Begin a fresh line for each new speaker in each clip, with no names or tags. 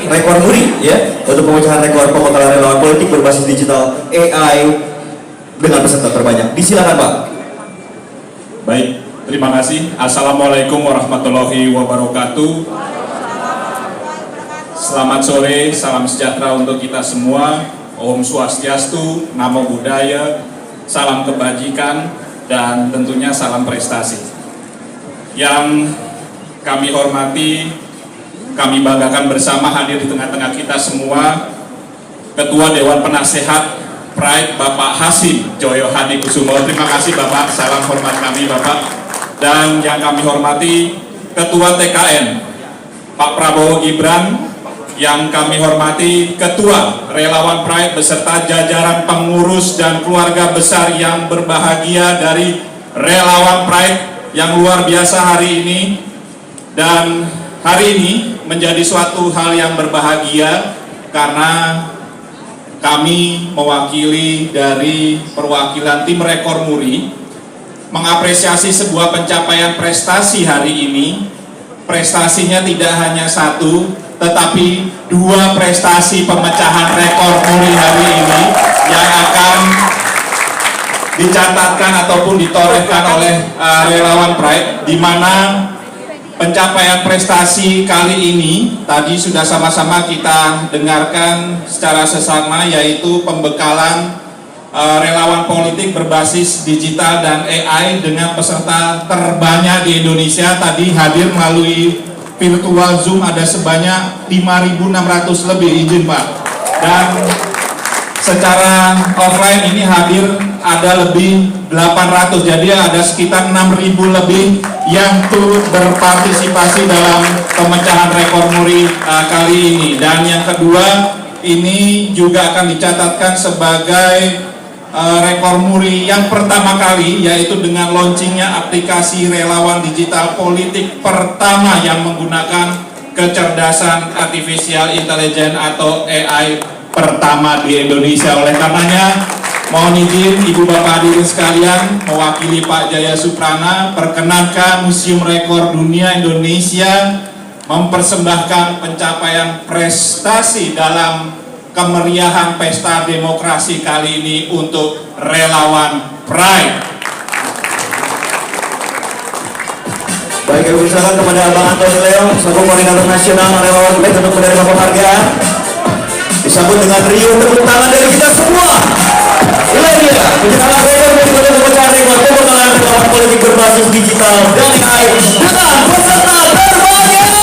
rekor muri ya untuk pemecahan rekor pembekalan relawan politik berbasis digital AI dengan peserta terbanyak. Disilakan Pak.
Baik, terima kasih. Assalamualaikum warahmatullahi wabarakatuh. Selamat sore, salam sejahtera untuk kita semua. Om Swastiastu, Namo Buddhaya, salam kebajikan, dan tentunya salam prestasi. Yang kami hormati, kami banggakan bersama hadir di tengah-tengah kita semua Ketua Dewan Penasehat Pride Bapak Hasim Joyo Hadi Kusumo. Terima kasih Bapak, salam hormat kami Bapak. Dan yang kami hormati Ketua TKN Pak Prabowo Gibran, yang kami hormati Ketua Relawan Pride beserta jajaran pengurus dan keluarga besar yang berbahagia dari Relawan Pride yang luar biasa hari ini. Dan hari ini menjadi suatu hal yang berbahagia karena kami mewakili dari perwakilan tim Rekor Muri mengapresiasi sebuah pencapaian prestasi hari ini. Prestasinya tidak hanya satu, tetapi dua prestasi pemecahan rekor muri hari ini yang akan dicatatkan ataupun ditorehkan oleh relawan Pride, di mana pencapaian prestasi kali ini tadi sudah sama-sama kita dengarkan secara sesama, yaitu pembekalan relawan politik berbasis digital dan AI dengan peserta terbanyak di Indonesia. Tadi hadir melalui virtual Zoom ada sebanyak 5.600 lebih, izin Pak. Dan secara offline ini hadir ada lebih 800, jadi ada sekitar 6.000 lebih yang turut berpartisipasi dalam pemecahan rekor muri kali ini. Dan yang kedua, ini juga akan dicatatkan sebagai rekor muri yang pertama kali, yaitu dengan launchingnya aplikasi relawan digital politik pertama yang menggunakan kecerdasan artificial intelligence atau AI pertama di Indonesia. Oleh karenanya, mohon izin Ibu Bapak hadirin sekalian, mewakili Pak Jaya Suprana, perkenankan Museum Rekor Dunia Indonesia mempersembahkan pencapaian prestasi dalam kemeriahan pesta demokrasi kali ini untuk relawan Pride.
Baik, kami persilakan kepada Abang Antoni Leo selaku Koordinator Nasional Relawan Pride untuk menerima penghargaan. Disambut dengan riuh tepuk tangan dari kita semua. Inilah dia pencapaian rekor dari pemecahan rekor pembekalan relawan politik berbasis digital dan AI dengan peserta terbanyak.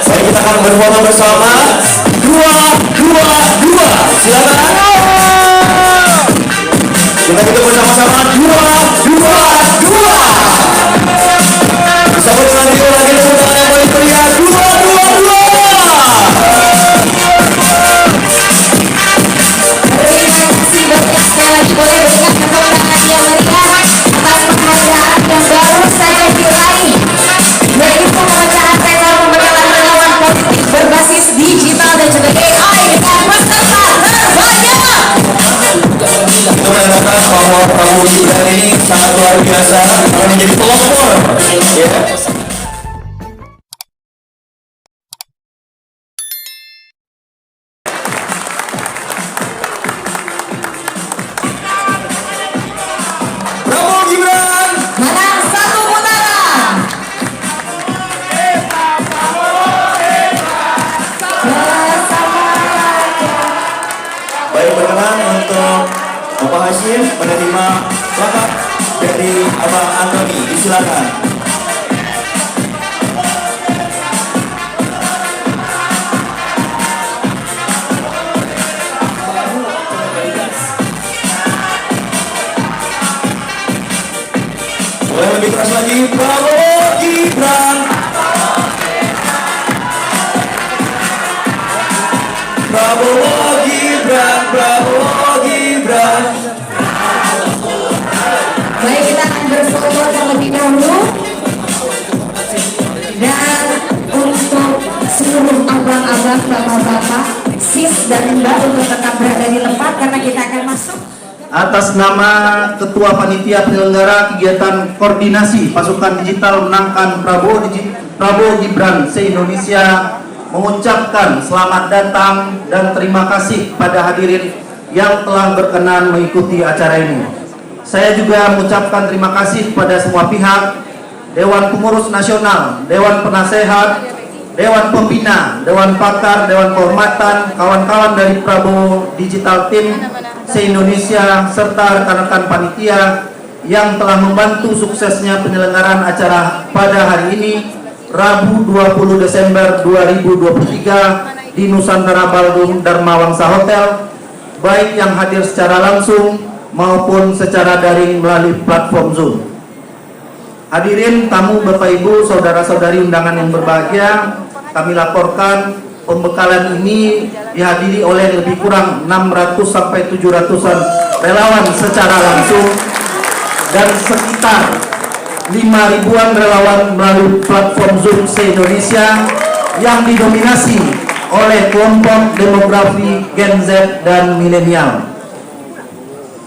Baik, kita akan berfoto bersama. 2, 2, 2. Silakan. Kita hitung bersama-sama. 2, 2, 2. Bersama dengan Rio lagi tepuk tangan yang paling meriah. 2, 2, 2.
Terima kasih banyak sekali lagi, boleh berikan tepuk tangan yang meriah atas penghargaan yang baru saja diraih, yaitu pemecahan rekor pembekalan relawan politik berbasis digital dan juga AI dengan peserta terbanyak.
Itu menandakan bahwa Prabowo Gibran ini sangat luar biasa, menjadi pelopor. Ya. Prabowo Gibran
Menang satu putaran.
baik, berkenan untuk Bapak Hasim menerima plakat dari Abang Antoni. Disilakan. Boleh lebih keras lagi. Prabowo Gibran. Prabowo Gibran, Prabowo Gibran.
Baik, kita akan berfoto terlebih dahulu. Dan untuk seluruh abang-abang, bapak-bapak, sis dan mbak untuk tetap berada di tempat karena kita akan masuk.
Atas nama Ketua Panitia Penyelenggara Kegiatan Koordinasi Pasukan Digital Menangkan Prabowo Gibran se-Indonesia mengucapkan selamat datang dan terima kasih pada hadirin yang telah berkenan mengikuti acara ini. Saya juga mengucapkan terima kasih kepada semua pihak, Dewan Pengurus Nasional, Dewan Penasehat, Dewan Pembina, Dewan Pakar, Dewan Kehormatan, kawan-kawan dari Prabowo Digital Team se-Indonesia, serta rekan-rekan panitia yang telah membantu suksesnya penyelenggaraan acara pada hari ini, Rabu 20 Desember 2023 di Nusantara Ballroom Dharma Wangsa Hotel, baik yang hadir secara langsung maupun secara daring melalui platform Zoom. Hadirin tamu, Bapak Ibu, saudara-saudari undangan yang berbahagia, kami laporkan pembekalan ini dihadiri oleh lebih kurang 600 sampai 700-an relawan secara langsung dan sekitar 5.000-an relawan melalui platform Zoom se-Indonesia yang didominasi oleh kelompok demografi Gen Z dan milenial.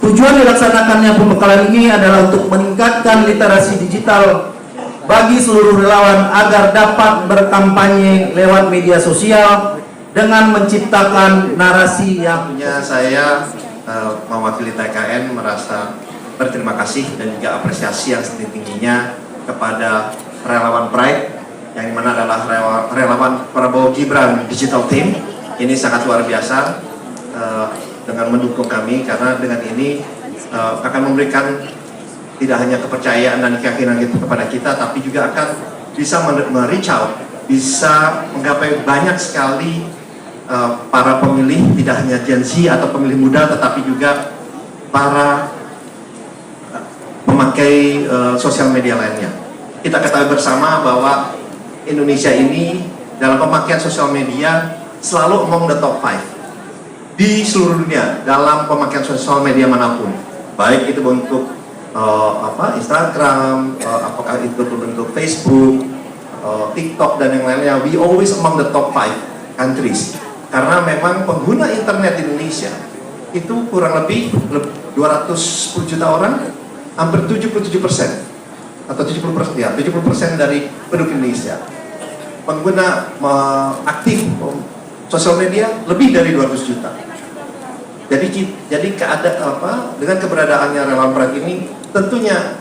Tujuan dilaksanakannya pembekalan ini adalah untuk meningkatkan literasi digital bagi seluruh relawan agar dapat berkampanye lewat media sosial dengan menciptakan narasi yang...
Saya mewakili TKN merasa berterima kasih dan juga apresiasi yang setinggi-tingginya kepada relawan Pride yang dimana adalah relawan Prabowo Gibran Digital Team. Ini sangat luar biasa dengan mendukung kami, karena dengan ini akan memberikan tidak hanya kepercayaan dan keyakinan itu kepada kita, tapi juga akan bisa reach out, bisa menggapai banyak sekali para pemilih, tidak hanya Gen Z atau pemilih muda, tetapi juga para memakai sosial media lainnya. Kita ketahui bersama bahwa Indonesia ini dalam pemakaian sosial media selalu among the top 5 di seluruh dunia dalam pemakaian sosial media manapun, baik itu bentuk Instagram, apakah itu bentuk Facebook, TikTok dan yang lainnya. We always among the top 5 countries, karena memang pengguna internet di Indonesia itu kurang lebih 210 juta orang, hampir 77% atau 70% ya, 70% dari penduduk Indonesia pengguna aktif sosial media lebih dari 200 juta. Jadi dengan keberadaannya relawan Pride ini tentunya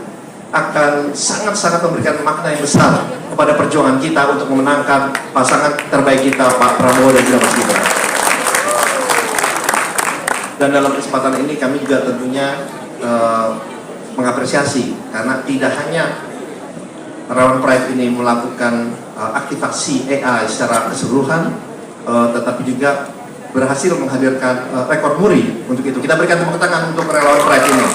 akan sangat-sangat memberikan makna yang besar kepada perjuangan kita untuk memenangkan pasangan terbaik kita, Pak Prabowo dan juga Mas Gibran. Dan dalam kesempatan ini kami juga tentunya mengapresiasi, karena tidak hanya relawan Pride ini melakukan aktivasi AI secara keseluruhan, tetapi juga berhasil menghadirkan rekor muri. Untuk itu kita berikan tepuk tangan untuk relawan Pride ini.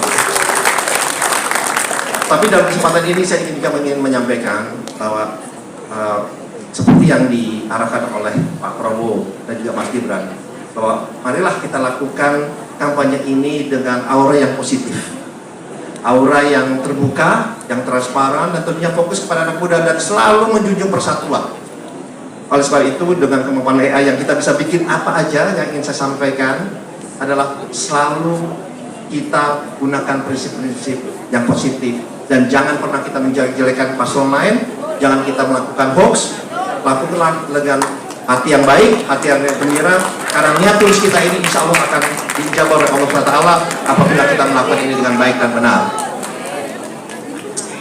Tapi dalam kesempatan ini saya juga ingin menyampaikan bahwa seperti yang diarahkan oleh Pak Prabowo dan juga Mas Gibran, bahwa marilah kita lakukan kampanye ini dengan aura yang positif, aura yang terbuka, yang transparan, dan tentunya fokus kepada anak muda dan selalu menjunjung persatuan. Oleh sebab itu, dengan kemampuan AI yang kita bisa bikin apa aja, yang ingin saya sampaikan adalah selalu kita gunakan prinsip-prinsip yang positif, dan jangan pernah kita menjelek-jelekan paslon lain, jangan kita melakukan hoax, lakukanlah dengan hati yang baik, hati yang gembira, karena niat tulus kita ini insya Allah akan dijawab oleh Allah SWT apabila kita melakukan ini dengan baik dan benar.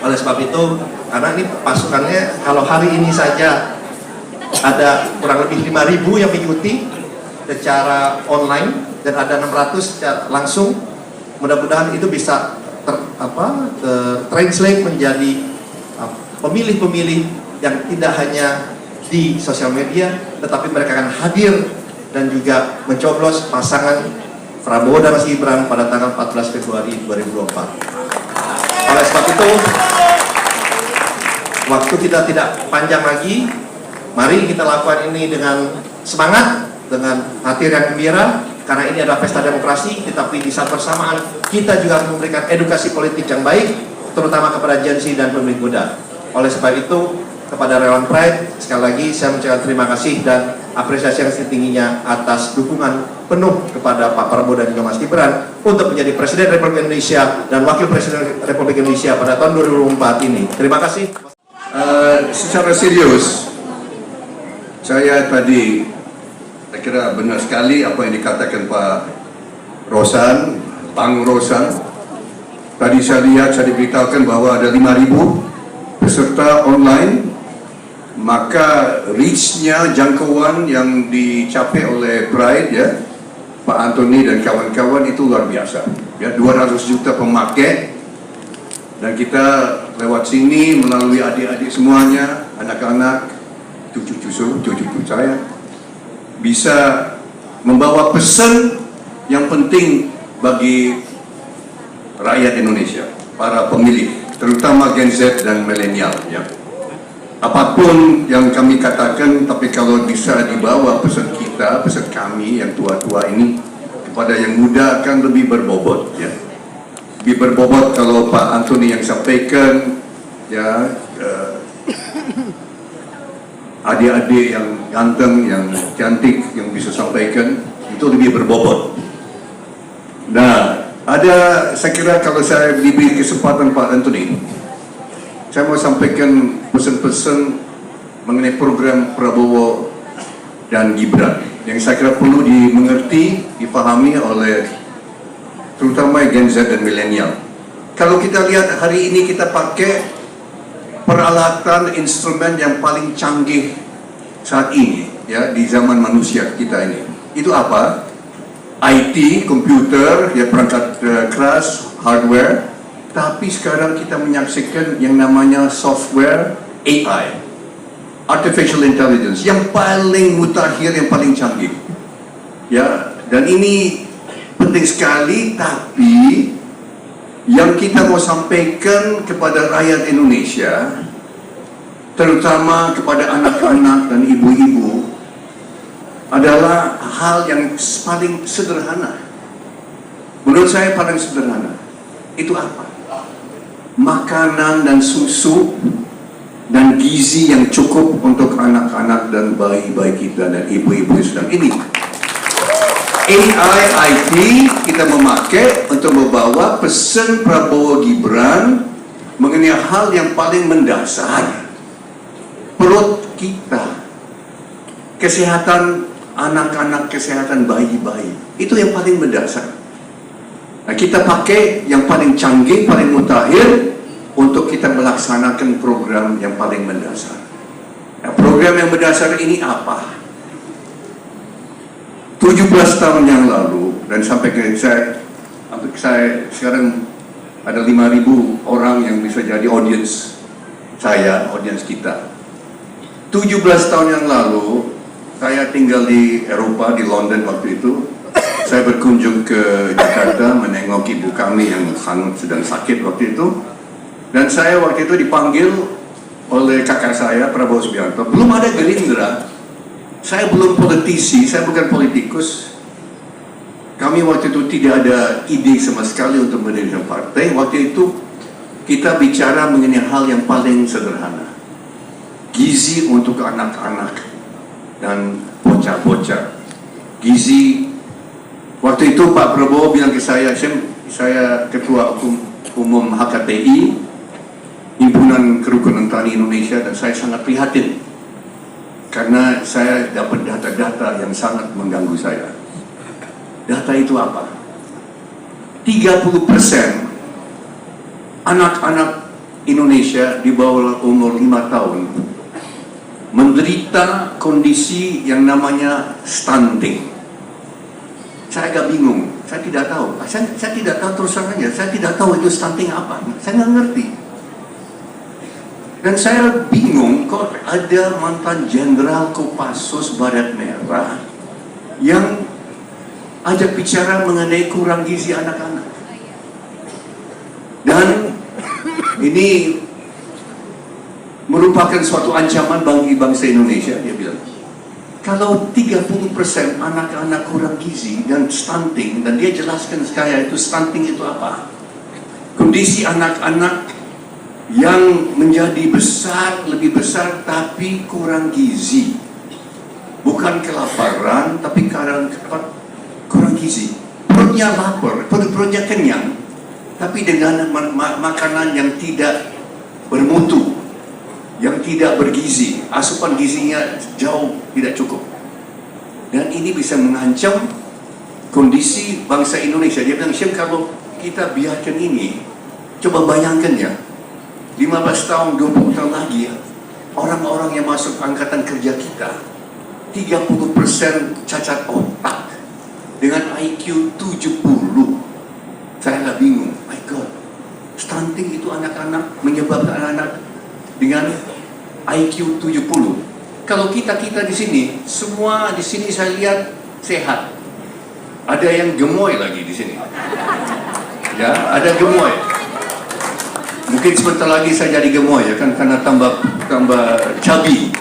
Oleh sebab itu, karena ini pasukannya kalau hari ini saja ada kurang lebih 5.000 yang mengikuti secara online dan ada 600 secara langsung, mudah-mudahan itu bisa translate menjadi pemilih-pemilih yang tidak hanya di sosial media, tetapi mereka akan hadir dan juga mencoblos pasangan Prabowo dan Mas Gibran pada tanggal 14 Februari 2024. Oleh sebab itu, waktu kita tidak panjang lagi. Mari kita lakukan ini dengan semangat, dengan hati yang gembira, karena ini adalah pesta demokrasi. Tetapi di saat bersamaan kita juga harus memberikan edukasi politik yang baik, terutama kepada Gen Z dan pemilih muda. Oleh sebab itu, kepada relawan Pride, sekali lagi saya mengucapkan terima kasih dan apresiasi yang setingginya atas dukungan penuh kepada Pak Prabowo dan juga Mas Gibran untuk menjadi Presiden Republik Indonesia dan Wakil Presiden Republik Indonesia pada tahun 2024 ini. Terima kasih.
Secara serius, saya kira benar sekali apa yang dikatakan Pak Rosan, Bang Rosan. Tadi saya lihat, saya diberitahukan bahwa ada 5.000 peserta online, maka reach-nya, jangkauan yang dicapai oleh Pride, ya, Pak Antoni dan kawan-kawan itu luar biasa. Ya, 200 juta pemakai, dan kita lewat sini melalui adik-adik semuanya, anak-anak, cucu saya, bisa membawa pesan yang penting bagi rakyat Indonesia, para pemilih, terutama Gen Z dan milenial. Ya. Apapun yang kami katakan, tapi kalau bisa dibawa pesan kita, pesan kami yang tua-tua ini kepada yang muda akan lebih berbobot. Ya. Lebih berbobot kalau Pak Antoni yang sampaikan, ya, adik-adik yang ganteng, yang cantik, yang bisa sampaikan, itu lebih berbobot. Nah, saya kira kalau saya diberi kesempatan Pak Antoni, saya mau sampaikan pesan-pesan mengenai program Prabowo dan Gibran yang saya kira perlu dimengerti, dipahami oleh terutama Gen Z dan milenial. Kalau kita lihat hari ini kita pakai peralatan instrumen yang paling canggih saat ini, ya, di zaman manusia kita ini. Itu apa? IT, komputer, ya, perangkat keras, hardware. Tapi sekarang kita menyaksikan yang namanya software AI, Artificial Intelligence, yang paling mutakhir, yang paling canggih. Ya, dan ini penting sekali, tapi yang kita mau sampaikan kepada rakyat Indonesia, terutama kepada anak-anak dan ibu-ibu, adalah hal yang paling sederhana. Menurut saya paling sederhana. Itu apa? Makanan dan susu dan gizi yang cukup untuk anak-anak dan bayi-bayi kita dan ibu-ibu yang sedang ini. AI, IT kita memakai untuk membawa pesan Prabowo Gibran mengenai hal yang paling mendasar. Perut kita, kesehatan anak-anak, kesehatan bayi-bayi, itu yang paling mendasar. Nah, kita pakai yang paling canggih, paling mutakhir untuk kita melaksanakan program yang paling mendasar. Nah, program yang mendasar ini apa? 17 tahun yang lalu, dan sampai ke saya sekarang ada 5.000 orang yang bisa jadi audiens saya, audiens kita. 17 tahun yang lalu, saya tinggal di Eropa, di London waktu itu. Saya berkunjung ke Jakarta menengok ibu kami yang sedang sakit waktu itu. Dan saya waktu itu dipanggil oleh kakak saya, Prabowo Subianto. Belum ada Gerindra. Saya belum politisi, saya bukan politikus. Kami waktu itu tidak ada ide sama sekali untuk mendirikan partai. Waktu itu kita bicara mengenai hal yang paling sederhana. Gizi untuk anak-anak dan bocah-bocah. Gizi. Waktu itu Pak Prabowo bilang ke saya ketua umum HKTI, Himpunan Kerukunan Tani Indonesia, dan saya sangat prihatin karena saya dapat data-data yang sangat mengganggu saya. Data itu apa? 30% anak-anak Indonesia di bawah umur 5 tahun menderita kondisi yang namanya stunting. Saya agak bingung, saya tidak tahu. Saya tidak tahu, terus terang aja, saya tidak tahu itu stunting apa. Saya nggak ngerti. Dan saya bingung kok ada mantan Jenderal Kopassus Baret Merah yang ajak bicara mengenai kurang gizi anak-anak. Dan ini merupakan suatu ancaman bagi bangsa Indonesia, dia bilang. Kalau 30% anak-anak kurang gizi dan stunting, dan dia jelaskan sekaya itu stunting itu apa? Kondisi anak-anak yang menjadi besar, lebih besar tapi kurang gizi. Bukan kelaparan, tapi kurang gizi. Perutnya lapar, perutnya kenyang, tapi dengan makanan yang tidak bermutu, yang tidak bergizi, asupan gizinya jauh tidak cukup. Dan ini bisa mengancam kondisi bangsa Indonesia. Dia bilang, Syekh, kalau kita biarkan ini, coba bayangkan ya, 15 tahun, 20 tahun lagi ya, orang-orang yang masuk angkatan kerja kita 30% cacat otak dengan IQ 70. Saya nggak bingung, my God, stunting itu anak-anak, menyebabkan anak-anak dengan IQ 70. Kalau kita di sini, semua di sini saya lihat sehat. Ada yang gemoy lagi di sini. Ya, ada gemoy. Mungkin sebentar lagi saya jadi gemoy ya kan, karena tambah chubby,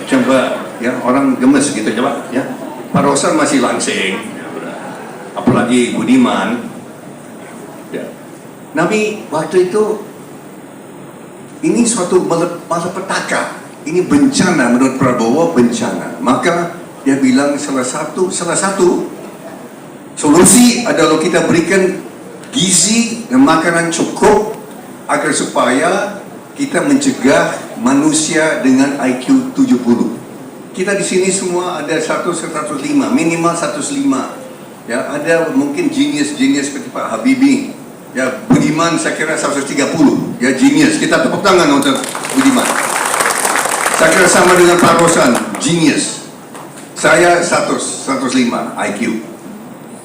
ya, orang gemes gitu coba ya. Pak Rosan masih langsing, apalagi Budiman. Ya. Nabi waktu itu ini suatu malapetaka, ini bencana menurut Prabowo, bencana. Maka dia bilang salah satu solusi adalah kita berikan gizi dan makanan cukup agar supaya kita mencegah manusia dengan IQ 70. Kita di sini semua ada 105, minimal 105. Ya, ada mungkin genius seperti Pak Habibie. Ya, Budiman saya kira 130. Ya, genius. Kita tepuk tangan untuk Budiman. Saya kira sama dengan Pak Rosan, genius. Saya 105 IQ.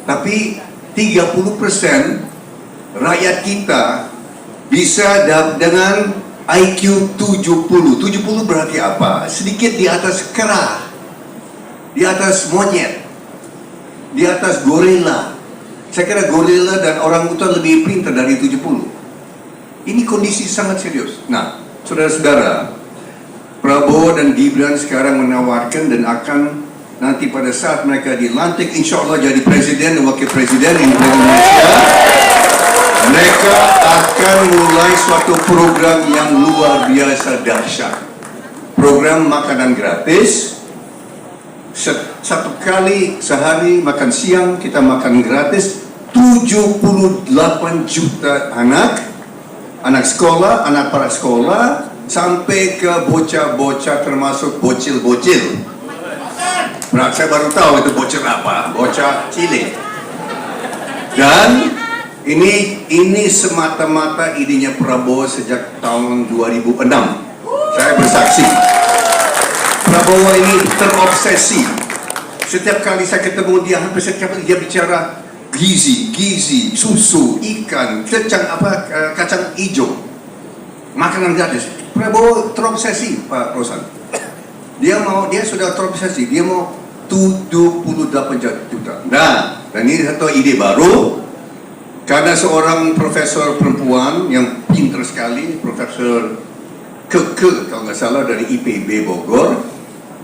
Tapi 30% rakyat kita bisa dengan IQ 70. 70 berarti apa? Sedikit di atas kera, di atas monyet, di atas gorila. Saya kira gorila dan orangutan lebih pintar dari 70. Ini kondisi sangat serius. Nah, saudara-saudara, Prabowo dan Gibran sekarang menawarkan dan akan nanti pada saat mereka dilantik, insya Allah jadi presiden dan wakil presiden Indonesia, mereka akan mulai suatu program yang luar biasa dahsyat. Program makanan gratis. Satu kali sehari makan siang kita makan gratis. 78 juta anak sekolah, anak para sekolah, sampai ke bocah-bocah termasuk bocil-bocil. Nah, saya baru tahu itu bocil apa, bocah cilik. Dan ini semata-mata idenya Prabowo sejak tahun 2006. Saya bersaksi. Prabowo ini terobsesi. Setiap kali saya ketemu dia, hampir setiap kali dia bicara gizi, susu, ikan, kacang hijau, makanan gratis. Prabowo terobsesi, Pak Rosan. Dia sudah terobsesi. Dia mau 78 juta. Nah, dan ini satu ide baru. Karena seorang profesor perempuan yang pintar sekali, Profesor Keke kalau nggak salah dari IPB Bogor,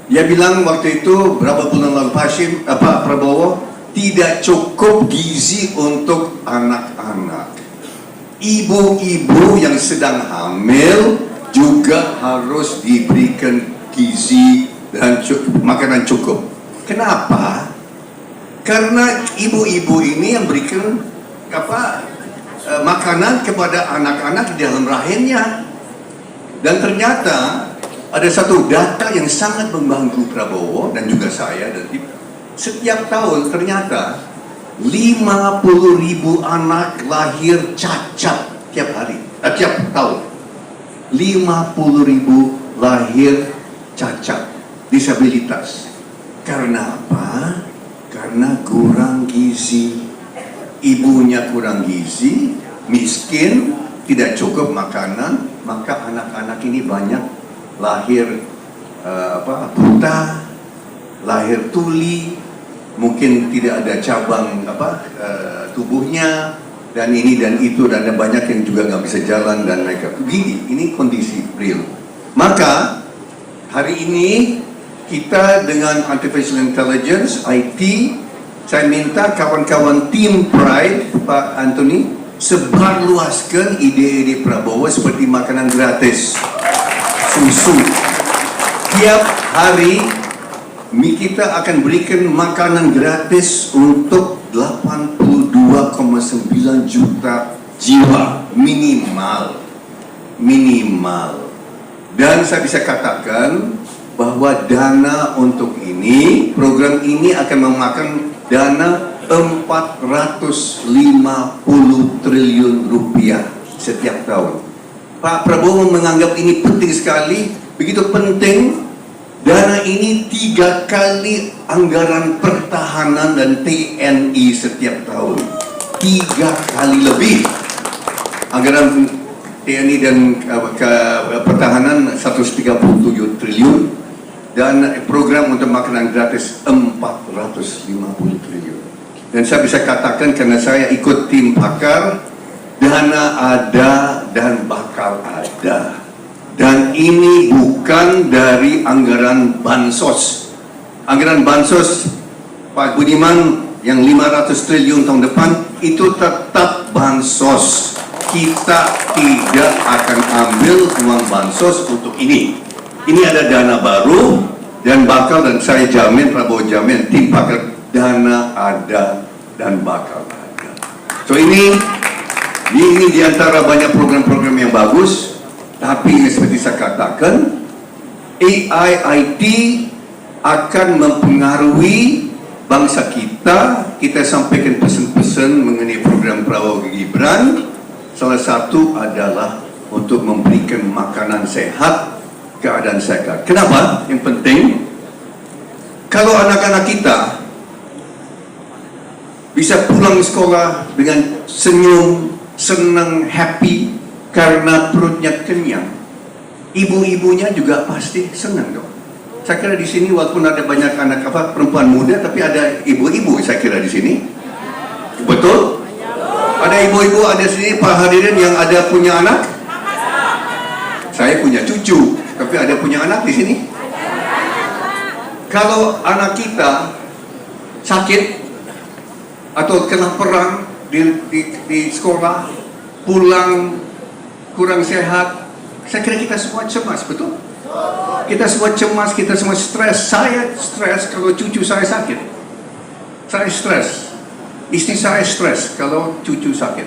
dia bilang waktu itu berapa bulan lalu, Pak Prabowo, tidak cukup gizi untuk anak-anak. Ibu-ibu yang sedang hamil juga harus diberikan gizi dan makanan cukup. Kenapa? Karena ibu-ibu ini yang berikan makanan kepada anak-anak di dalam rahimnya. Dan ternyata ada satu data yang sangat membantu Prabowo dan juga saya, dan setiap tahun ternyata 50.000 anak lahir cacat tiap tahun. 50.000 lahir cacat, disabilitas. Karena apa? Karena kurang gizi. Ibunya kurang gizi, miskin, tidak cukup makanan, maka anak-anak ini banyak lahir buta, lahir tuli, mungkin tidak ada cabang tubuhnya, dan ini dan itu, dan ada banyak yang juga nggak bisa jalan dan mereka begini. Ini kondisi real. Maka hari ini kita dengan Artificial Intelligence, IT, saya minta kawan-kawan tim Pride, Pak Anthony, sebarluaskan ide-ide Prabowo seperti makanan gratis, susu. Tiap hari kita akan berikan makanan gratis untuk 82,9 juta jiwa minimal. Dan saya bisa katakan bahwa dana untuk ini, program ini akan memakan dana 450 triliun rupiah setiap tahun. Pak Prabowo menganggap ini penting sekali, begitu penting. Dana ini 3 kali anggaran pertahanan dan TNI setiap tahun. 3 kali lebih. Anggaran TNI dan pertahanan 137 triliun. Dan program untuk makanan gratis 450 triliun. Dan saya bisa katakan karena saya ikut tim pakar, dana ada dan bakal ada. Dan ini bukan dari anggaran bansos. Anggaran bansos Pak Budiman yang 500 triliun tahun depan itu tetap bansos. Kita tidak akan ambil uang bansos untuk ini. Ini ada dana baru dan bakal, dan saya jamin, Prabowo jamin, tim pakar, dana ada dan bakal ada. So ini di antara banyak program-program yang bagus. Tapi seperti saya katakan, AI IT akan mempengaruhi bangsa kita. Kita sampaikan pesan-pesan mengenai program Prabowo Gibran. Salah satu adalah untuk memberikan makanan sehat, keadaan sehat. Kenapa? Yang penting, kalau anak-anak kita bisa pulang sekolah dengan senyum, senang, happy, karena perutnya kenyang, ibu-ibunya juga pasti senang dong. Saya kira di sini walaupun ada banyak anak perempuan muda, tapi ada ibu-ibu saya kira di sini. Betul? Ada ibu-ibu ada sini Pak hadirin yang ada punya anak? Saya punya cucu, tapi ada punya anak di sini. Kalau anak kita sakit atau kena perang di sekolah, pulang kurang sehat, saya kira kita semua cemas, betul? Kita semua cemas, kita semua stres. Saya stres kalau cucu saya sakit. Saya stres. Istri saya stres kalau cucu sakit.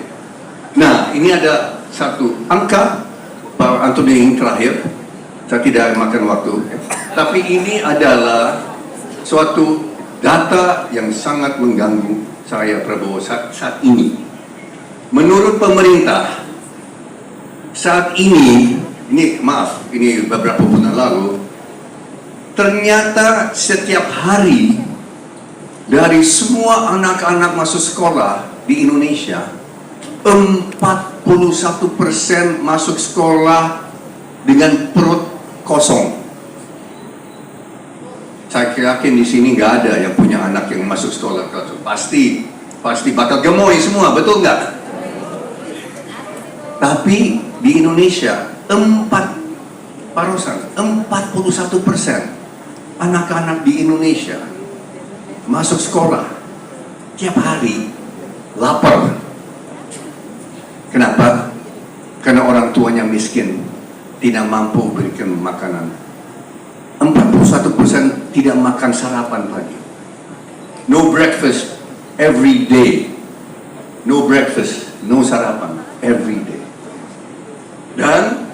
Nah, ini ada satu angka, Pak Anthony yang terakhir. Saya tidak makan waktu. Tapi ini adalah suatu data yang sangat mengganggu saya, Prabowo, saat ini. Menurut pemerintah, saat ini maaf, ini beberapa bulan lalu, ternyata setiap hari dari semua anak-anak masuk sekolah di Indonesia, 41% masuk sekolah dengan perut kosong. Saya yakin di sini nggak ada yang punya anak yang masuk sekolah kosong. Pasti bakal gemoy semua, betul nggak? Tapi di Indonesia 41% anak-anak di Indonesia masuk sekolah tiap hari lapar. Kenapa? Karena orang tuanya miskin, tidak mampu berikan makanan. 41% tidak makan sarapan pagi. No breakfast every day. No breakfast, no sarapan every day. Dan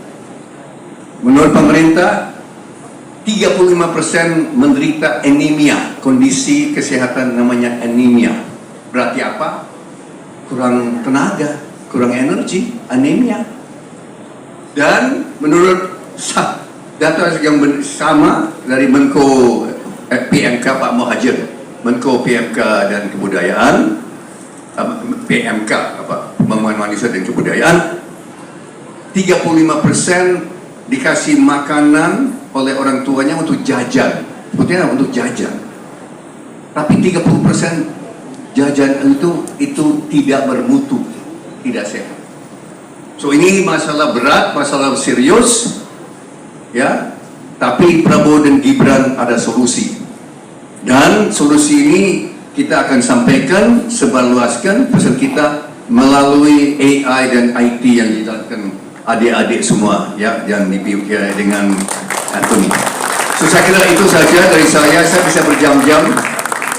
menurut pemerintah 35% menderita anemia, kondisi kesehatan namanya anemia. Berarti apa? Kurang tenaga, kurang energi, anemia. Dan menurut data yang sama dari Menko PMK Pak Muhajir, Menko PMK dan Kebudayaan, PMK Pembangunan Manusia dan Kebudayaan, 35% dikasih makanan oleh orang tuanya untuk jajan. Sebetulnya untuk jajan. Tapi 30% jajan itu tidak bermutu, tidak sehat. So ini masalah berat, masalah serius, ya. tapi Prabowo dan Gibran ada solusi. Dan solusi ini kita akan sampaikan, sebarluaskan pesan kita melalui AI dan IT yang dijalankan adik-adik semua ya, yang dipilih dengan Anthony. So saya kira itu saja dari saya bisa berjam-jam.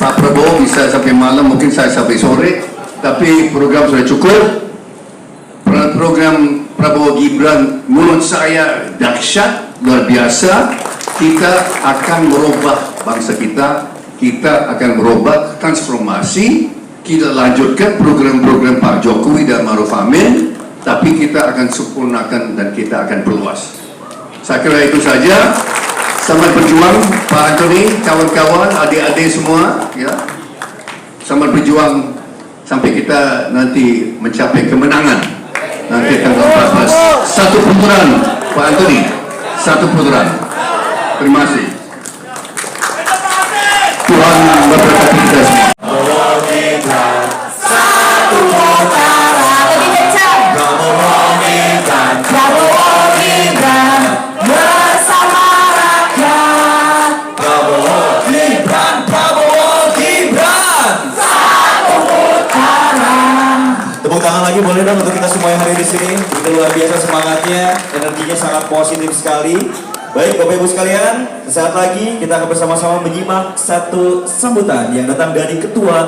Pak Prabowo bisa sampai malam, mungkin saya sampai sore, tapi program sudah cukup. Program Prabowo Gibran menurut saya dahsyat, luar biasa. Kita akan merubah bangsa kita, kita akan merubah transformasi, kita lanjutkan program-program Pak Jokowi dan Maruf Amin, tapi kita akan sempurnakan dan kita akan perluas. Saya kira itu saja. Selamat berjuang Pak Anthony, kawan-kawan, adik-adik semua ya. Selamat berjuang sampai kita nanti mencapai kemenangan nanti tanggal 14. Satu putaran Pak Anthony, satu putaran. Terima kasih. Tuhan memberkati kita semua.
Lebih kencang. Prabowo Gibran bersama rakyat. Satu putaran.
Tepuk tangan lagi boleh dong untuk kita semua yang hadir di sini. Itu luar biasa semangatnya, energinya sangat positif sekali. Baik Bapak Ibu sekalian, sesaat lagi kita akan bersama-sama menyimak satu sambutan yang datang dari Ketua